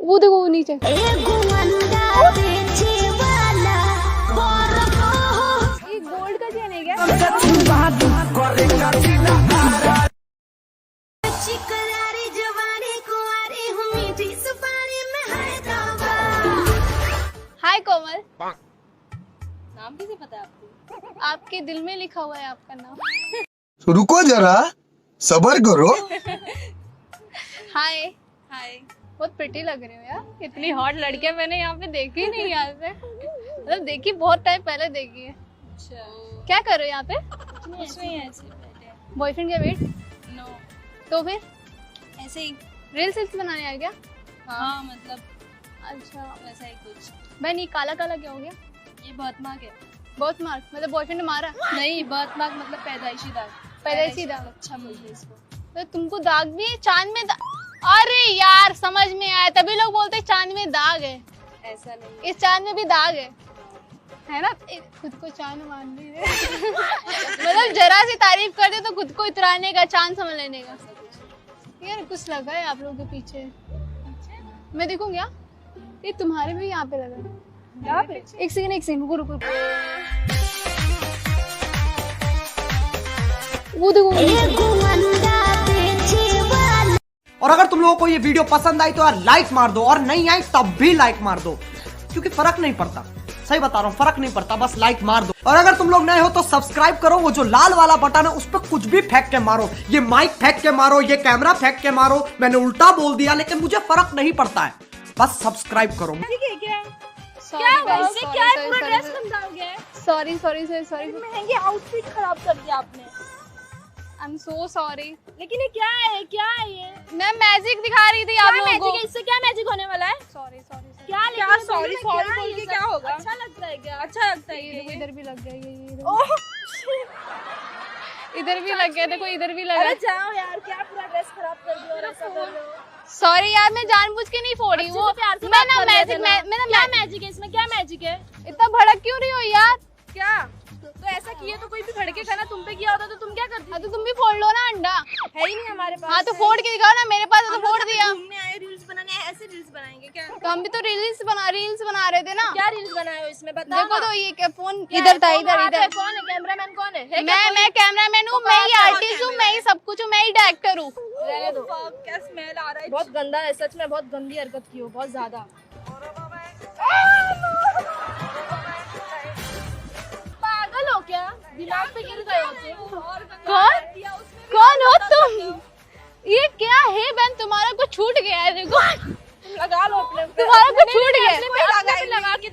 वो देखो वो नीचे। ये गोल्ड का चेन है क्या? हाय कोमल। नाम कैसे पता है आपको? आपके दिल में लिखा हुआ है आपका नाम। रुको जरा, सबर करो। हाय। हाय। बहुत प्रिटी लग रही हो यार। इतनी हॉट लड़कियां मैंने यहाँ पे देखी ही नहीं यहाँ से। मतलब देखी बहुत टाइम पहले देखी है। अच्छा। क्या कर रहे हो यहाँ पे? कुछ नहीं ऐसे बैठे। बॉयफ्रेंड का वेट? नो। तो फिर ऐसे ही। रील्स बनाने आ गया? हाँ मतलब अच्छा वैसा ही कुछ। बहन ये काला काला क्या हो गया? ये बहुत मार्क है। बहुत मार्क मतलब बॉयफ्रेंड ने मारा? नहीं बहुत मार्क मतलब पैदाइशी दाग। पैदाइशी दाग। अच्छा बोलते हैं इसको। तो तुमको दाग भी है? चांद में अरे यार समझ में आया, तभी लोग बोलते हैं चांद में दाग है। ऐसा नहीं। इस चांद में भी दाग है ना? खुद को चांद मान ली मतलब जरा सी तारीफ कर दे तो खुद को इतराने का, चांद समझ लेने का। यार कुछ लगा है आप लोगों के पीछे। मैं देखूं क्या? ये तुम्हारे भी यहाँ पे लगा है। यहाँ पे? एक सेकंड रुको रुको। वो देखो। और अगर तुम लोगों को ये वीडियो पसंद आई तो यार लाइक मार दो, और नहीं आई तब भी लाइक मार दो, क्योंकि फर्क नहीं पड़ता। सही बता रहा हूँ, फर्क नहीं पड़ता, बस लाइक मार दो। और अगर तुम लोग नए हो तो सब्सक्राइब करो। वो जो लाल वाला बटन है उस पर कुछ भी फेंक के मारो, ये माइक फेंक के मारो, ये कैमरा फेंक के मारो। मैंने उल्टा बोल दिया लेकिन मुझे फर्क नहीं पड़ता है, बस सब्सक्राइब करो। सॉरी महंगे आउटफिट खराब कर दिया आपने। I am so sorry. लेकिन ये क्या है? क्या है ये? मैं मैजिक दिखा रही थी आप लोगों को। इससे क्या मैजिक होने वाला है? सॉरी क्या सॉरी बोल के क्या होगा? अच्छा लगता है क्या? अच्छा लगता है ये इधर भी लग गया, ये ओह इधर भी लग गया, देखो इधर भी लगा। अरे जाओ यार, क्या पूरा ड्रेस खराब कर दिया और ऐसा कर रहे हो। सॉरी यार, मैं जानबूझ के नहीं फोड़ी वो। मैं ना मैजिक क्या मैजिक है इसमें? क्या मैजिक है? इतना भड़क क्यों रही हो यार? क्या तो ऐसा किए तो कोई भी भड़केगा ना। तुम पे किया होता तो तुम क्या करती? हाँ तो तुम भी फोड़ लो ना अंडा। है ही नहीं हमारे पास। हाँ तो फोड़ के दिखाओ ना, मेरे पास है तो फोड़ दिया। घूमने आए रील्स बनाने, ऐसे रील्स बनाएंगे क्या? तो हम भी तो रील्स बना रहे थे ना। क्या रील्स बनाए हो इसमें बताओ। देखो तो ये क्या फोन इधर था, इधर कौन है कैमरामैन? कौन है? मैं कैमरामैन हूँ, मैं ही आर्टिस्ट हूँ, मैं ही सब कुछ हूँ, मैं ही डायरेक्टर हूँ। रहने दो। क्या स्मेल आ रहा है? बहुत गंदा है सच में, बहुत गंदी हरकत की हो, बहुत ज्यादा। पागल हो क्या? दिमाग पे गिर गए हो? कौन हो तुम? ये क्या है बहन? तुम्हारा कुछ छूट गया है। देखो लगा लो अपने पे। तुम्हारा कुछ छूट गया। लगा के